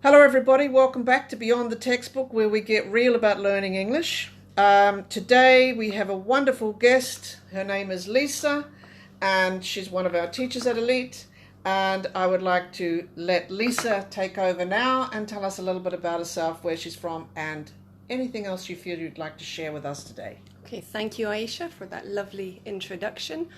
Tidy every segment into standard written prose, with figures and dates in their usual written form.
Hello everybody, welcome back to Beyond the Textbook, where we get real about learning English. Today we have a wonderful guest. Her name is Lisa and she's one of our teachers at Elite, and I would like to let Lisa take over now and tell us a little bit about herself, where she's from, and anything else you feel you'd like to share with us today. Okay, thank you, Aisha, for that lovely introduction.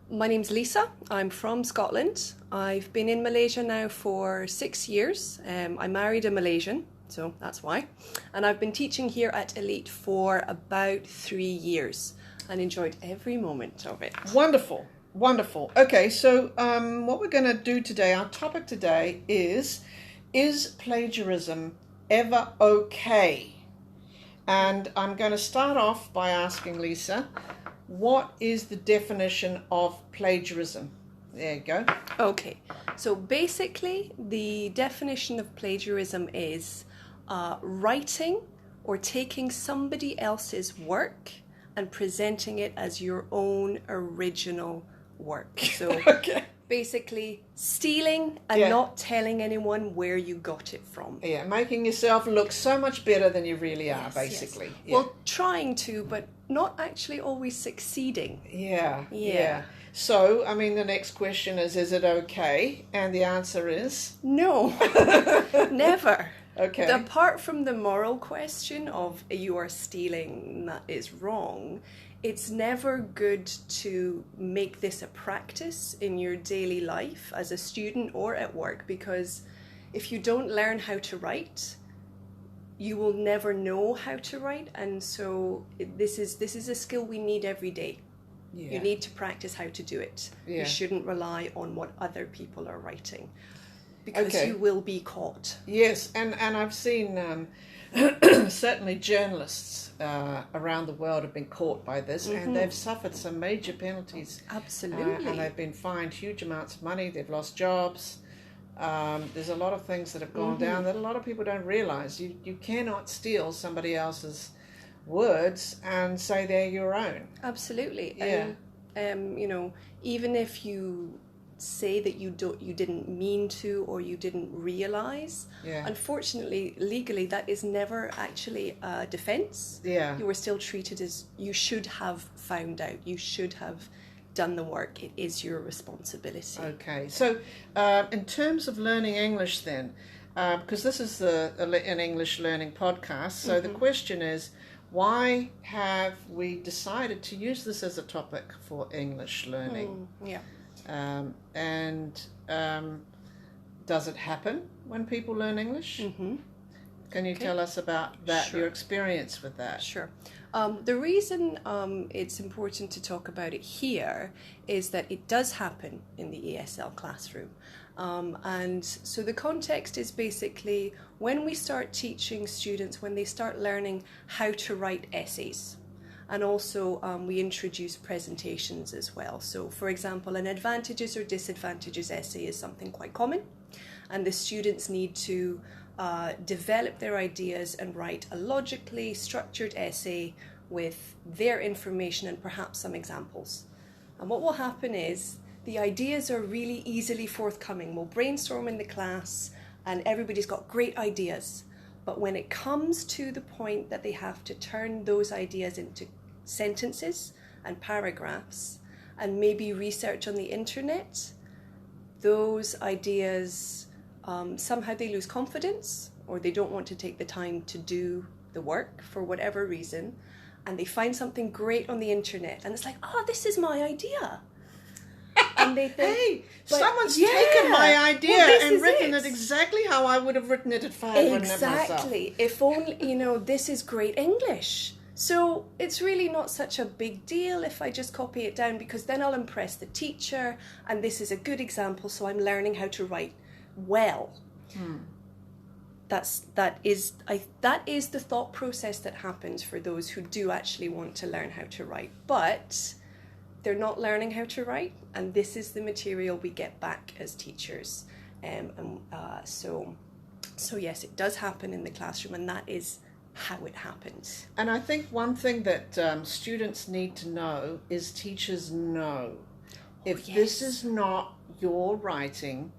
My name's Lisa. I'm from Scotland. I've been in Malaysia now for 6 years. I married a Malaysian, so that's why. And I've been teaching here at Elite for about 3 years and enjoyed every moment of it. Wonderful, wonderful. Okay, so what we're going to do today, our topic today is plagiarism ever okay? And I'm going to start off by asking Lisa, what is the definition of plagiarism? There you go. Okay, so basically the definition of plagiarism is writing or taking somebody else's work and presenting it as your own original work. So Okay. basically stealing and not telling anyone where you got it from. Yeah, making yourself look so much better than you really are, Yes, basically. yes. Yeah. Well, trying to, but not actually always succeeding. Yeah. So, I mean, the next question is it okay? And the answer is? No, never. Okay. Apart from the moral question of you are stealing, that is wrong, it's never good to make this a practice in your daily life as a student or at work, because if you don't learn how to write, you will never know how to write. And so this is a skill we need every day. Yeah. You need to practice how to do it. Yeah. You shouldn't rely on what other people are writing, because Okay. you will be caught. Yes, and I've seen certainly journalists around the world have been caught by this, and they've suffered some major penalties. Absolutely. And they've been fined huge amounts of money. They've lost jobs. There's a lot of things that have gone down that a lot of people don't realize. You cannot steal somebody else's words and say they're your own. Absolutely. Yeah. And even if you say that you didn't mean to, or you didn't realize, unfortunately legally that is never actually a defense. You are still treated as you should have found out, you should have done the work. It is your responsibility. Okay, so in terms of learning English then, because this is an English learning podcast, so the question is, why have we decided to use this as a topic for English learning? And does it happen when people learn English? Can you tell us about that, your experience with that? Sure. The reason it's important to talk about it here is that it does happen in the ESL classroom. And so the context is basically when we start teaching students, when they start learning how to write essays. And also we introduce presentations as well. So for example, an advantages or disadvantages essay is something quite common, and the students need to develop their ideas and write a logically structured essay with their information and perhaps some examples. And what will happen is the ideas are really easily forthcoming. We'll brainstorm in the class and everybody's got great ideas. But when it comes to the point that they have to turn those ideas into sentences and paragraphs and maybe research on the internet, those ideas, somehow they lose confidence, or they don't want to take the time to do the work for whatever reason, and they find something great on the internet and it's like, oh, this is my idea. And they think, hey, someone's taken my idea and written it exactly how I would have written it if I had written it myself. Exactly. If only, this is great English. So it's really not such a big deal if I just copy it down, because then I'll impress the teacher, and this is a good example, so I'm learning how to write well. That is the thought process that happens for those who do actually want to learn how to write. But they're not learning how to write, and this is the material we get back as teachers. So yes, it does happen in the classroom, and that is how it happens. And I think one thing that students need to know is teachers know. If this is not your writing,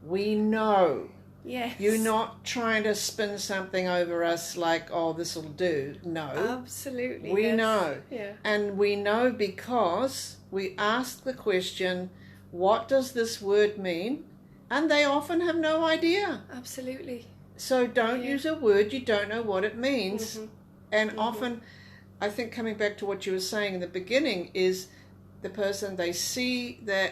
we know. Yes. You're not trying to spin something over us like, oh, this will do. No. Absolutely. We know. Yeah. And we know because we ask the question, what does this word mean? And they often have no idea. Absolutely. So don't use a word you don't know what it means. Mm-hmm. And often, I think coming back to what you were saying in the beginning is the person, they see that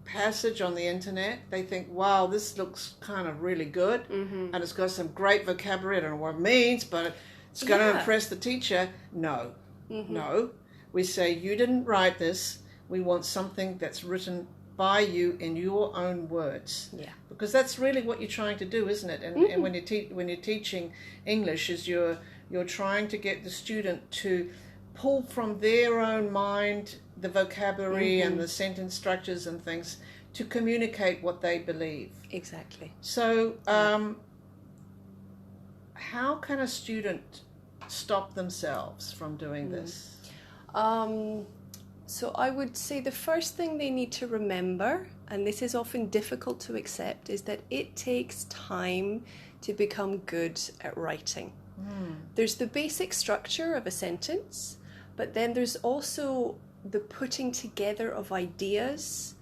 passage on the internet, they think, wow, this looks kind of really good, and it's got some great vocabulary. I don't know what it means, but it's going to impress the teacher. No, no. We say, you didn't write this. We want something that's written by you in your own words. Yeah. Because that's really what you're trying to do, isn't it? And, and when you're teaching English, is you're trying to get the student to pull from their own mind the vocabulary and the sentence structures and things to communicate what they believe. Exactly. So, how can a student stop themselves from doing this? So I would say the first thing they need to remember, and this is often difficult to accept, is that it takes time to become good at writing. There's the basic structure of a sentence, but then there's also the putting together of ideas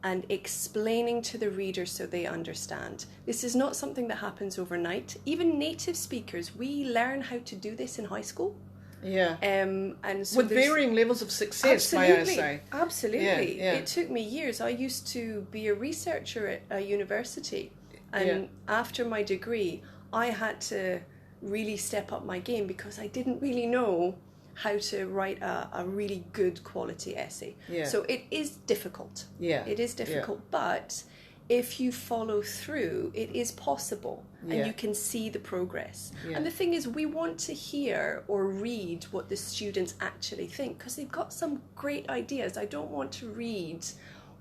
and explaining to the reader so they understand. This is not something that happens overnight. Even native speakers, we learn how to do this in high school. Yeah. And so with varying levels of success, may I say. Absolutely. Yeah. It took me years. I used to be a researcher at a university, and after my degree, I had to really step up my game because I didn't really know how to write a really good quality essay. Yeah. So it is difficult. Yeah. It is difficult, but if you follow through, it is possible, and you can see the progress. And the thing is, we want to hear or read what the students actually think, because they've got some great ideas. I don't want to read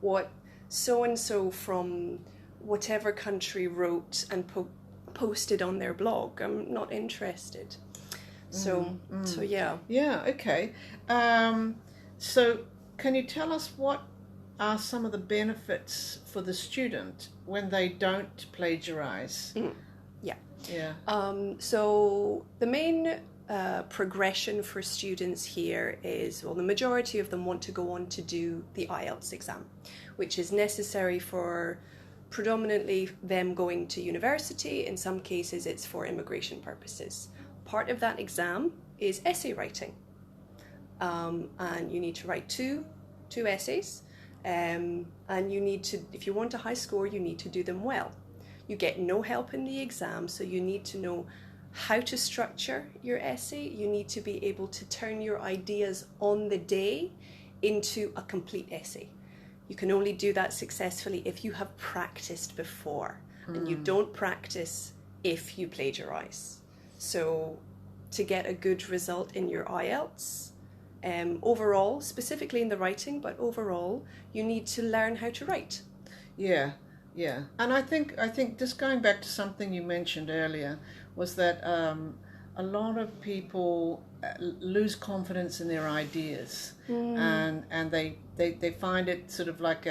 what so-and-so from whatever country wrote and posted on their blog. I'm not interested. So yeah. Yeah, okay. So can you tell us what are some of the benefits for the student when they don't plagiarize? Yeah. So the main progression for students here is, well, the majority of them want to go on to do the IELTS exam, which is necessary for predominantly them going to university. In some cases, it's for immigration purposes. Part of that exam is essay writing, and you need to write two essays, and you need to, if you want a high score, you need to do them well. You get no help in the exam, so you need to know how to structure your essay. You need to be able to turn your ideas on the day into a complete essay. You can only do that successfully if you have practiced before, and you don't practice if you plagiarize. So to get a good result in your IELTS, overall, specifically in the writing, but overall, you need to learn how to write. Yeah. And I think just going back to something you mentioned earlier was that a lot of people lose confidence in their ideas, and they find it sort of like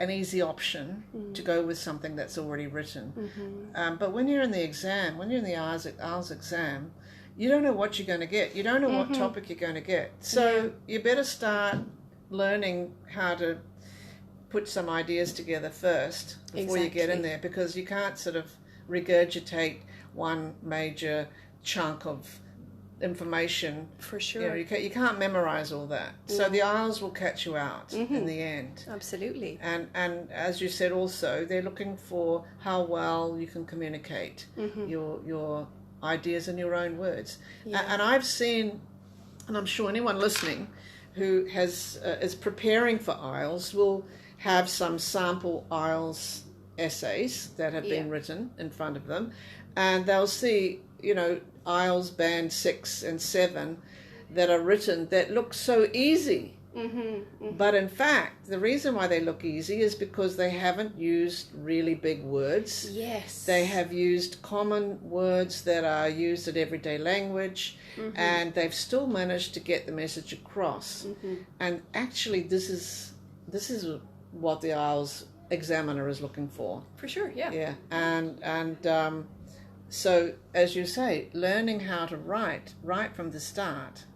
an easy option to go with something that's already written. But when you're in the exam, when you're in the IELTS exam, you don't know what you're going to get. You don't know what topic you're going to get. So you better start learning how to put some ideas together first before you get in there, because you can't sort of regurgitate one major chunk of information. For sure. You can't memorize all that. So the IELTS will catch you out in the end. Absolutely. And as you said also, they're looking for how well you can communicate your ideas in your own words. And I've seen, and I'm sure anyone listening who is preparing for IELTS will have some sample IELTS essays that have been written in front of them, and they'll see, IELTS band 6 and 7 that are written that look so easy. But in fact, the reason why they look easy is because they haven't used really big words. Yes. They have used common words that are used in everyday language, and they've still managed to get the message across. And actually, this is what the IELTS examiner is looking for. For sure, yeah. Yeah, and so as you say, learning how to write right from the start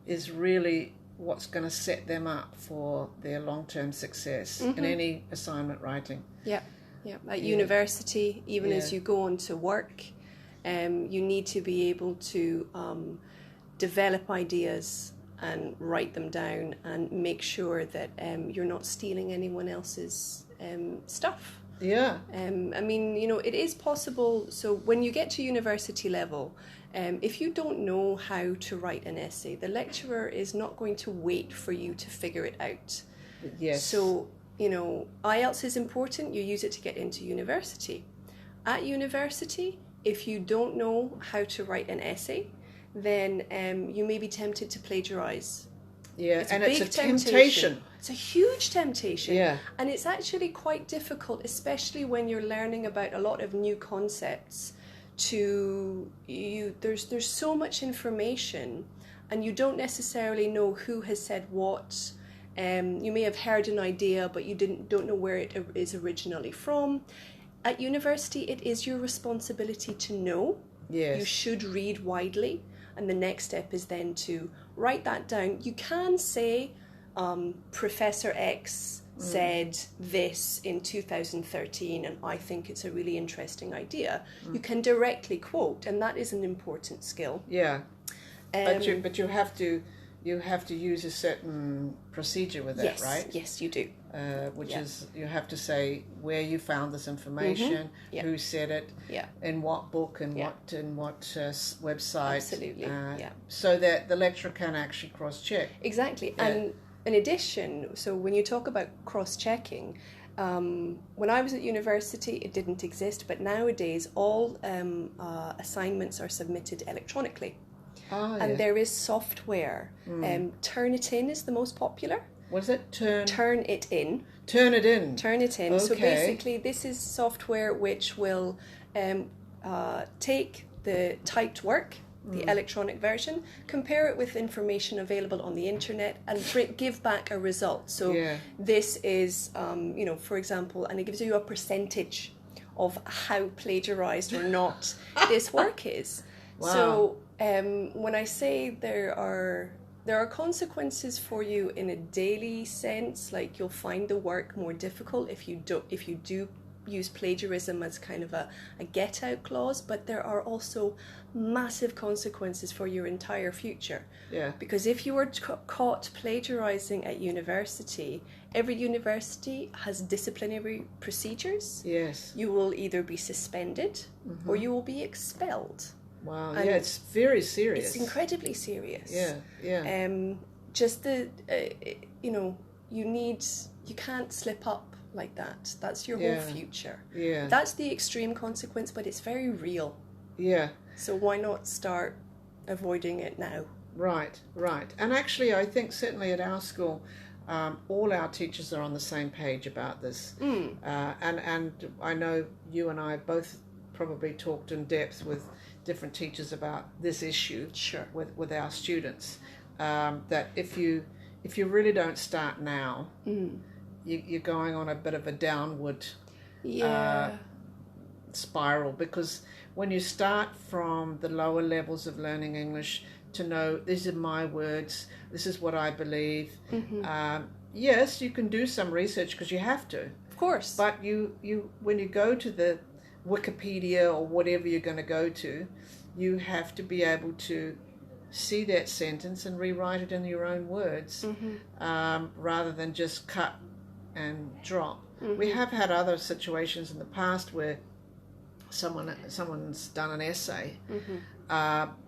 is really what's going to set them up for their long-term success in any assignment writing. Yeah, yeah. At university, even as you go on to work, you need to be able to develop ideas and write them down and make sure that you're not stealing anyone else's stuff. Yeah. I mean, you know, it is possible. So when you get to university level, if you don't know how to write an essay, the lecturer is not going to wait for you to figure it out. Yes. So, you know, IELTS is important. You use it to get into university. At university, if you don't know how to write an essay, then you may be tempted to plagiarize. Yeah, It's and a it's a big temptation. It's a huge temptation. Yeah. And it's actually quite difficult, especially when you're learning about a lot of new concepts. There's so much information, and you don't necessarily know who has said what. You may have heard an idea, but you don't know where it is originally from. At university, it is your responsibility to know. Yes. You should read widely, and the next step is then to write that down. You can say, Professor X said this in 2013, and I think it's a really interesting idea. You can directly quote, and that is an important skill. Yeah, but you have to use a certain procedure with that, Yes, right? yes, you do. Which is you have to say where you found this information, who said it, in what book, and what website. Absolutely, so that the lecturer can actually cross-check. Exactly, and in addition, so when you talk about cross-checking, when I was at university, it didn't exist, but nowadays all assignments are submitted electronically. And there is software. Turnitin is the most popular. What is it? Turn it in. Turn it in. Turn it in. Okay. So basically, this is software which will take the typed work, the electronic version, compare it with information available on the internet, and give back a result. So this is, you know, for example, and it gives you a percentage of how plagiarized or not this work is. Wow. So when I say there are consequences for you in a daily sense, like you'll find the work more difficult if you do use plagiarism as kind of a get out clause, but there are also massive consequences for your entire future. Yeah. Because if you were caught plagiarizing at university, every university has disciplinary procedures. Yes. You will either be suspended or you will be expelled. Wow. And it's very serious. It's incredibly serious. Yeah. Just you know, you can't slip up like that. That's your whole future. Yeah. That's the extreme consequence, but it's very real. Yeah. So why not start avoiding it now? Right. And actually, I think certainly at our school, all our teachers are on the same page about this. And I know you and I both probably talked in depth with different teachers about this issue. Sure. With our students, that if you really don't start now, you're going on a bit of a downward spiral, because when you start from the lower levels of learning English to know these are my words, this is what I believe. Yes, you can do some research because you have to. Of course. But you when you go to the Wikipedia or whatever you're going to go to, you have to be able to see that sentence and rewrite it in your own words, rather than just cut and drop. We have had other situations in the past where someone's done an essay,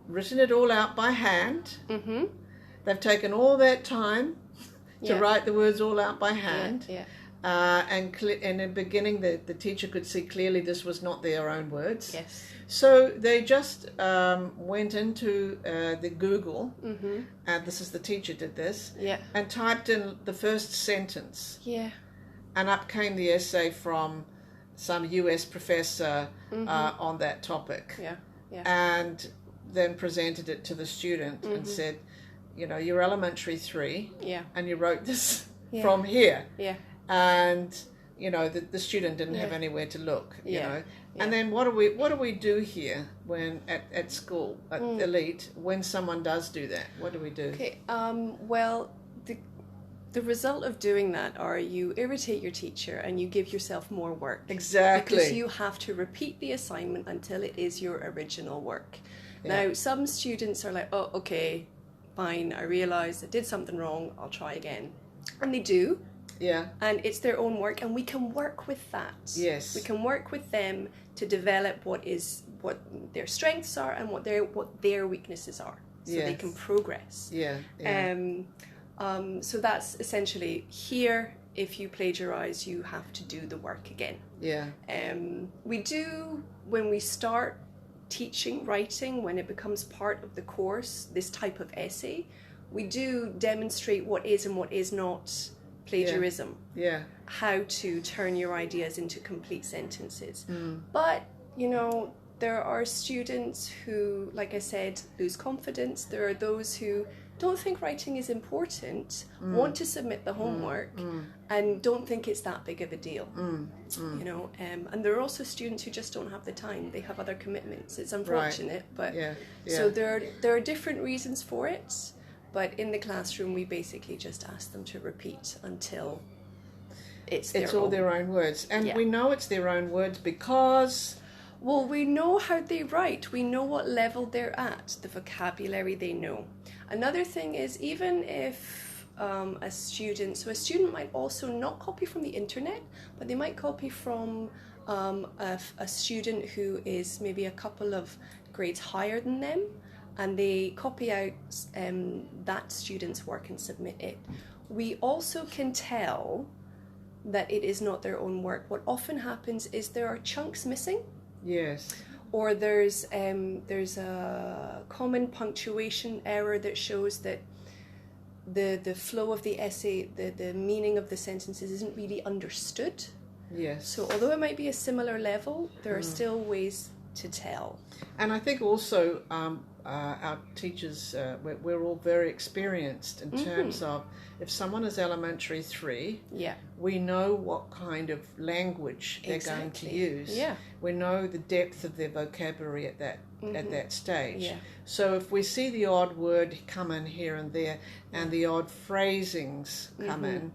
written it all out by hand. They've taken all that time to write the words all out by hand. And in the beginning, the teacher could see clearly this was not their own words. Yes. So they just went into the Google, and this is the teacher did this, Yeah. and typed in the first sentence. Yeah. And up came the essay from some US professor on that topic. Yeah. Yeah. And then presented it to the student and said, you know, you're elementary 3, Yeah. and you wrote this from here. Yeah. And you know the student didn't have anywhere to look, you know. And then what do we do here when at school at Elite when someone does do that? What do we do? Okay. Well, the result of doing that are you irritate your teacher and you give yourself more work. Exactly. Because you have to repeat the assignment until it is your original work. Yeah. Now, some students are like, oh, okay, fine, I realised I did something wrong, I'll try again. And they do. Yeah. And it's their own work, and we can work with that. Yes. We can work with them to develop what their strengths are and what their weaknesses are, so they can progress. Yeah. So that's essentially here. If you plagiarize, you have to do the work again. Yeah. We do, when we start teaching writing, when it becomes part of the course, this type of essay, we do demonstrate what is and what is not plagiarism. Yeah. How to turn your ideas into complete sentences. But, you know, there are students who, like I said, lose confidence. There are those who don't think writing is important, want to submit the homework, and don't think it's that big of a deal. You know, and there are also students who just don't have the time. They have other commitments. It's unfortunate, but so there are different reasons for it. But in the classroom, we basically just ask them to repeat until it's all their own words, and we know it's their own words because. Well, we know how they write. We know what level they're at, the vocabulary they know. Another thing is, even if a student might also not copy from the internet, but they might copy from a student who is maybe a couple of grades higher than them, and they copy out that student's work and submit it. We also can tell that it is not their own work. What often happens is there are chunks missing. Yes. Or there's a common punctuation error that shows that the flow of the essay, the meaning of the sentences isn't really understood. Yes. So although it might be a similar level, there are still ways to tell. And I think also our teachers, we're all very experienced in terms of if someone is elementary 3, we know what kind of language they're going to use. Yeah. We know the depth of their vocabulary at that stage. Yeah. So if we see the odd word come in here and there and the odd phrasings come in,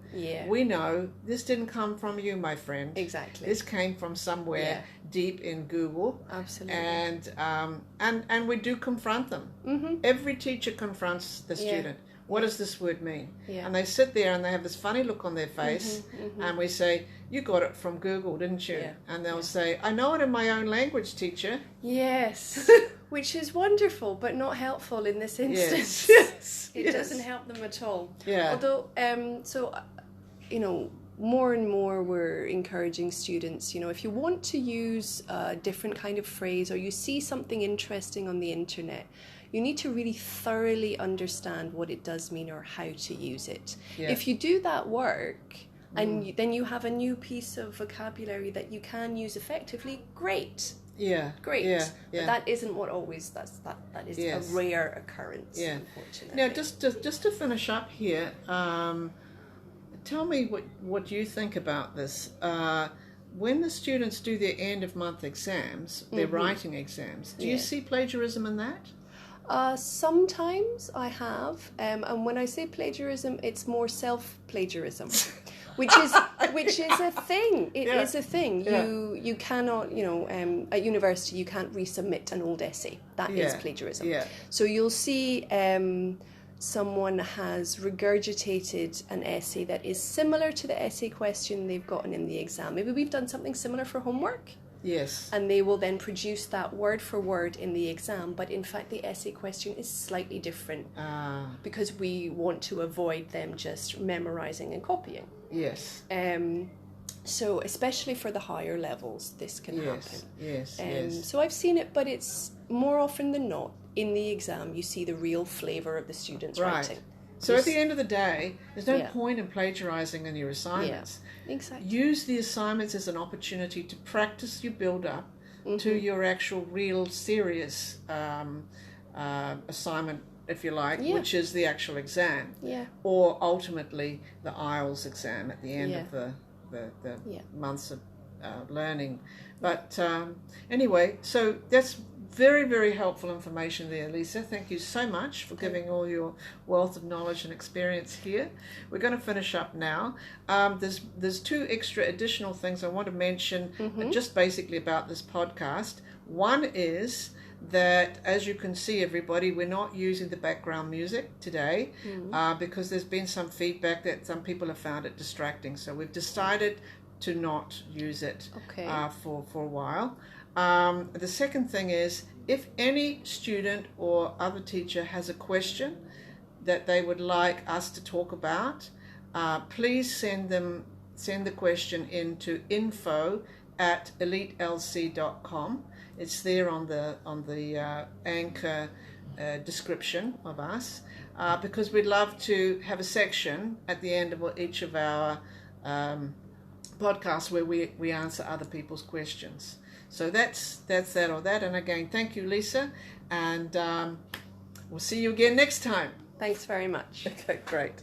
we know this didn't come from you, my friend. Exactly. This came from somewhere deep in Google. Absolutely. And we do confront them. Every teacher confronts the student. What does this word mean? Yeah. And they sit there and they have this funny look on their face, and we say, you got it from Google, didn't you? Yeah. And they'll say, I know it in my own language, teacher. Yes, which is wonderful, but not helpful in this instance. Yes. It doesn't help them at all. Yeah. Although, you know, more and more we're encouraging students, you know, if you want to use a different kind of phrase or you see something interesting on the internet, you need to really thoroughly understand what it does mean or how to use it. Yeah. If you do that work and then you have a new piece of vocabulary that you can use effectively, great. Yeah. Great. Yeah. But that isn't what always, that is a rare occurrence, unfortunately. Now, just to finish up here, tell me what you think about this. When the students do their end of month exams, their writing exams, do you see plagiarism in that? Sometimes I have, and when I say plagiarism, it's more self-plagiarism, which is a thing. It is a thing. You cannot, you know, at university you can't resubmit an old essay. That is plagiarism. Yeah. So you'll see someone has regurgitated an essay that is similar to the essay question they've gotten in the exam. Maybe we've done something similar for homework. Yes. And they will then produce that word for word in the exam, but in fact the essay question is slightly different because we want to avoid them just memorizing and copying. Yes. So especially for the higher levels, this can happen. Yes. So I've seen it, but it's more often than not in the exam you see the real flavour of the students' writing. So at the end of the day, there's no point in plagiarising in your assignments. Yeah, exactly. Use the assignments as an opportunity to practice your build-up to your actual real serious assignment, if you like, which is the actual exam. Yeah. Or ultimately the IELTS exam at the end of the months of learning. But anyway, so that's very, very helpful information there, Lisa. Thank you so much for giving all your wealth of knowledge and experience here. We're going to finish up now. There's two extra additional things I want to mention just basically about this podcast. One is that, as you can see, everybody, we're not using the background music today because there's been some feedback that some people have found it distracting. So we've decided to not use it for a while. The second thing is, if any student or other teacher has a question that they would like us to talk about, please send the question into info@elitelc.com. It's there on the anchor description of us, because we'd love to have a section at the end of each of our podcasts where we answer other people's questions. So that's that or that. And again, thank you, Lisa, and we'll see you again next time. Thanks very much. Okay, great.